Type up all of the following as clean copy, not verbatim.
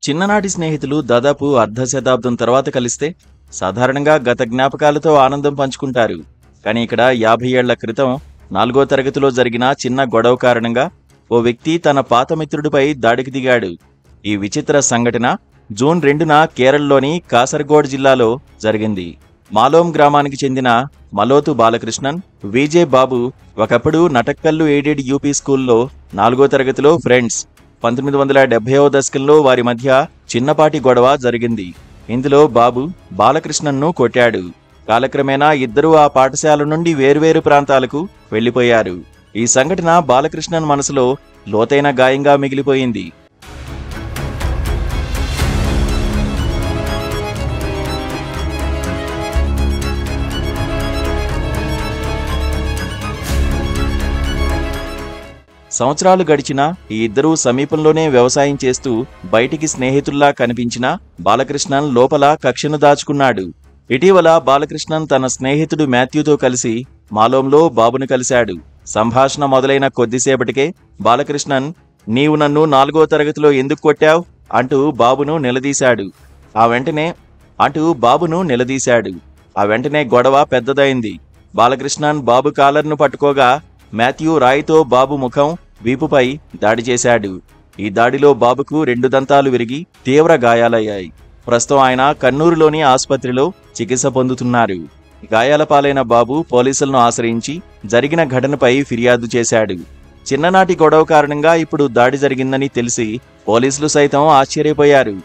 చిన్ననాటి స్నేహితులు దాదాపు అర్ధ శతాబ్దం తర్వాత కలిస్తే సాధారణంగా గత జ్ఞాపకాలతో ఆనందం పంచుకుంటారు. కానీ ఇక్కడ 50 ఏళ్ల క్రితం 4వ తరగతిలో జరిగిన చిన్న గొడవ కారణంగా ఓ వ్యక్తి తన పాత మిత్రుడిపై దాడికి దిగాడు. ఈ విచిత్ర సంఘటన జూన్ 2న కేరళలోని కాసర్గోడ్ జిల్లాలో జరిగింది. మాలోం గ్రామానికి చెందిన మలోతు బాలకృష్ణన్, విజే బాబు ఒకప్పుడు నటక్కల్లు ఎయిడెడ్ యూపీ స్కూల్లో 4వ తరగతిలో ఫ్రెండ్స్. 1970వ దశకంలో వారి మధ్య చిన్నపాటి గొడవ జరిగింది. ఇందులో బాబు బాలకృష్ణన్ను కొట్టాడు. కాలక్రమేణా ఇద్దరూ ఆ పాఠశాల నుండి వేర్వేరు ప్రాంతాలకు వెళ్లిపోయారు. ఈ సంఘటన బాలకృష్ణన్ మనసులో లోతైన గాయంగా మిగిలిపోయింది. సంవత్సరాలు గడిచినా ఈ ఇద్దరూ సమీపంలోనే వ్యవసాయం చేస్తూ బయటికి స్నేహితుల్లా కనిపించినా బాలకృష్ణన్ లోపల కక్షను దాచుకున్నాడు. ఇటీవల బాలకృష్ణన్ తన స్నేహితుడు మాథ్యూతో కలిసి మాలోంలో బాబును కలిశాడు. సంభాషణ మొదలైన కొద్దిసేపటికే బాలకృష్ణన్, "నీవు నన్ను 4వ తరగతిలో ఎందుకు కొట్టావ్?" అంటూ బాబును నిలదీశాడు. ఆ వెంటనే గొడవ పెద్దదైంది. బాలకృష్ణన్ బాబు కాలర్ను పట్టుకోగా మాథ్యూ రాయితో బాబు ముఖం, వీపుపై దాడి చేశాడు. ఈ దాడిలో బాబుకు 2 దంతాలు విరిగి తీవ్ర గాయాలయ్యాయి. ప్రస్తుతం ఆయన కన్నూరులోని ఆసుపత్రిలో చికిత్స పొందుతున్నారు. గాయాల పాలైన బాబు పోలీసులను ఆశ్రయించి జరిగిన ఘటనపై ఫిర్యాదు చేశాడు. చిన్ననాటి గొడవ కారణంగా ఇప్పుడు దాడి జరిగిందని తెలిసి పోలీసులు సైతం ఆశ్చర్యపోయారు.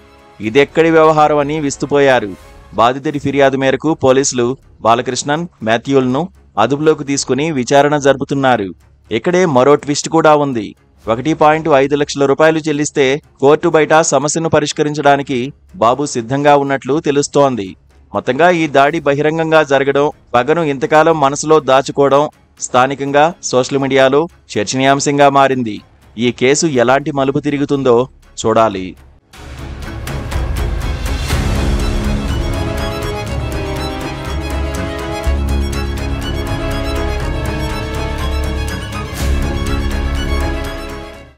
ఇదెక్కడి వ్యవహారం అని విస్తుపోయారు. బాధితుడి ఫిర్యాదు మేరకు పోలీసులు బాలకృష్ణన్, మాథ్యూలను అదుపులోకి తీసుకుని విచారణ జరుపుతున్నారు. ఇక్కడే మరో ట్విస్ట్ కూడా ఉంది. 1.5 లక్షల రూపాయలు చెల్లిస్తే కోర్టు బయట సమస్యను పరిష్కరించడానికి బాబు సిద్ధంగా ఉన్నట్లు తెలుస్తోంది. మొత్తంగా ఈ దాడి బహిరంగంగా జరగడం, పగను ఇంతకాలం మనసులో దాచుకోవడం స్థానికంగా సోషల్ మీడియాలో చర్చనీయాంశంగా మారింది. ఈ కేసు ఎలాంటి మలుపు తిరుగుతుందో చూడాలి.